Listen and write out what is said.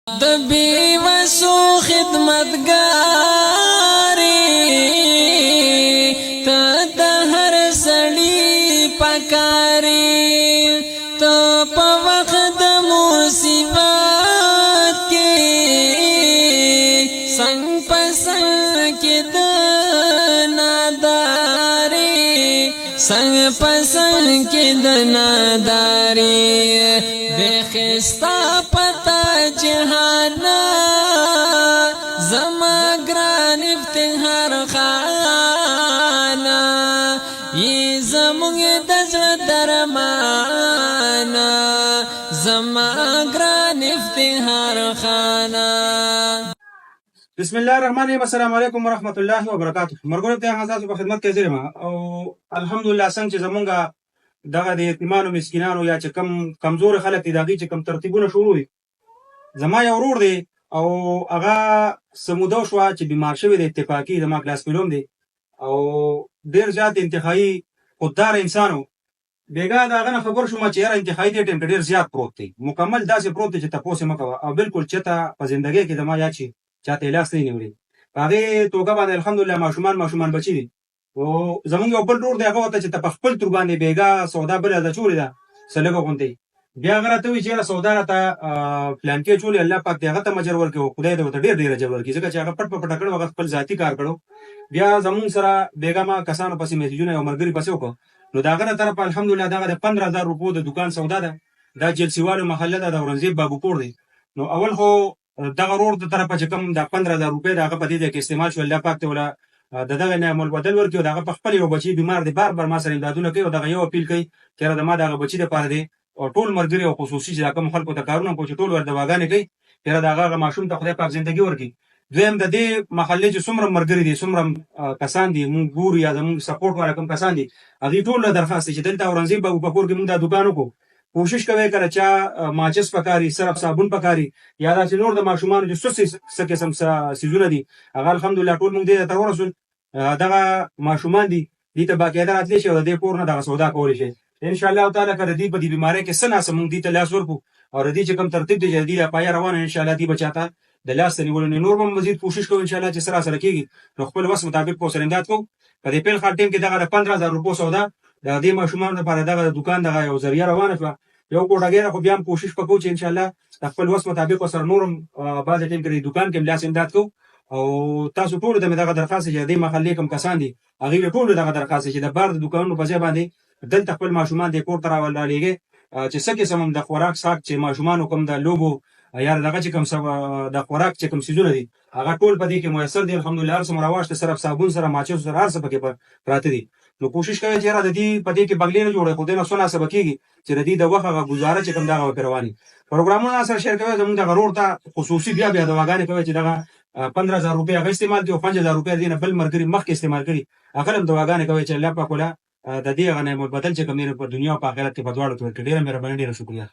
د بیوسو خدمتګاري ته د هر سړي پکاري ته په وخت د مصیبت کې څنګ په څنګ کې د ناداري څنګ په څنګ کې د ناداري بخستا پتا جهانا زما گران افتخار خانا یہ زمونږ د زړه درمانا زما گران افتخار خانا. بسم الله الرحمن الرحیم. السلام علیکم ورحمۃ اللہ وبرکاتہ. مرګورو ته تاسو په خدمت کې زیرم او الحمدلله څنګه چې زمونږه دغه د یتیمانو مسکینانو یا چې کم کمزور خلک دي دغه چې کم ترتیبونه شروع دي. زما یو ورور دی او هغه سموده شو چې بیمار شوی د اتفاقی زما کلاس پیلوم دی او ډیر زیات انتخابي خوددار انسانو بیګا داغه نه خبر شوم چې یاره انتخابي د ټیم ډیر زیات پروت دی مکمل داسې پروت دی چې تاسو مکوه او بالکل چته په ژوندۍ کې زما یا چې چاته لاس نه نیولې هغه توګه باندې الحمدلله ماشومان بچی دي او زمونږ یو بل ورور دی هغه ته چې په خپل تر باندې بیګا سودا بل د چوري ده سلګه غونډي بیا غره وی چې سودا راته پلان کې چولې الله پاک دې هغه ته مجر ورکړي خدای دې ته ډېر اجر ورکړي ځکه چې هغه پټ کړو هغه خپل ذاتی کار کړو بیا زمون سره بیګما کسانو پسې میسجونه او مرګري پسې وکړو نو دا غره طرف الحمدلله دا 15000 روپو د دکان سودا ده دا جلسیوالو محله ده د اورنګزیب بابو پور دی نو اول خو دغه روډ د طرفه چې کوم د 15000 روپے دغه په دې کې استعمال شو الله پاک ته ولا دغه نعمت بدل ورکړي دغه په خپل یو بچي بیمار دی بار ما سره امدادونه کوي او دغه یو اپیل کوي چې را د ما دغه بچي د پاره دی او ټول مرګري او خصوصي چې کوم خلکو ته کارونه کوي ټول ور دواګانې کوي چې را دغه ماشوم ته خدای پاک ژوندۍ ورکړي دویم د دې محلې چې څومره مرګري دي څومره کسان دي مونږ ګورو یا زموږ سپورټ والا کوم کسان دي هغه ټول درخواست چې دلته اورنګزیب بابو په کور کې مونږ د دکان وکړو کوشش کوي کله چې ماچس پکاري صرف صابون پکاري یا دا چې نور د ماشومان چې څه قسم سيزونه دي هغه الحمدلله ټول مونږ دې ته ورسول دغه ماشومان دي دې ته باقاعده راتلی شي او د پور نه دغه سودا کولی شي ان شاء الله تعالی کړه دې په دې بیماری کې سنا سمون دي ته لاس ورکو او دې چې کوم ترتیب دی دې پای روانه ان شاء الله دې بچاته د لاس نیول نه نور هم مزید کوشش کوو ان شاء الله چې سره کېږي نو خپل وس مطابق په سر امداد کوو په دې پیل خاطر ټیم کې دغه 15000 روپو سودا د دې ماشومان لپاره دغه دکان دغه یو ذریعہ روانه شو یو کوټګره خو بیا هم کوشش وکړو چې ان شاء الله خپل وس مطابق سره نورم بعض ټیم کې دکان کې لاس امداد کوو او تاسو ټول دغه درخواست چې د محلې کوم کسان دي هغه ټول دغه درخواست چې د بار د دکانونو په ځای باندې دلته خپل ماشومان د کور تر ولالېږي چې څه قسم د خوراک ساک چې ماشومان کوم د لوبو یا دغه چې کوم د خوراک چې کوم سيزونه دي هغه ټول په دې کې میسر دي الحمدلله هر څه مراواش صرف صابون سره ماچو سره هر څه پکې پراته دي نو کوشش کوي چې را د دې په دې کې بغلې نه جوړه خو دې نه سونه سبا کېږي چې د دې د وخت گزاره چې کوم دغه رواني پروګرامونه سره شیر کوي زموږ د غرور ته خصوصي بیا د واګانې کوي چې دغه 15000 روپے هغه استعمال دي او 5000 روپے دینه بل مرګري مخکې استعمال کړي هغه هم د واګانې کوي چې الله پاک ولا د دې غنیمت بدل چې کوم په دنیا او په آخرت کې په دواړو کې ډیره مهرباني ډیره شکریا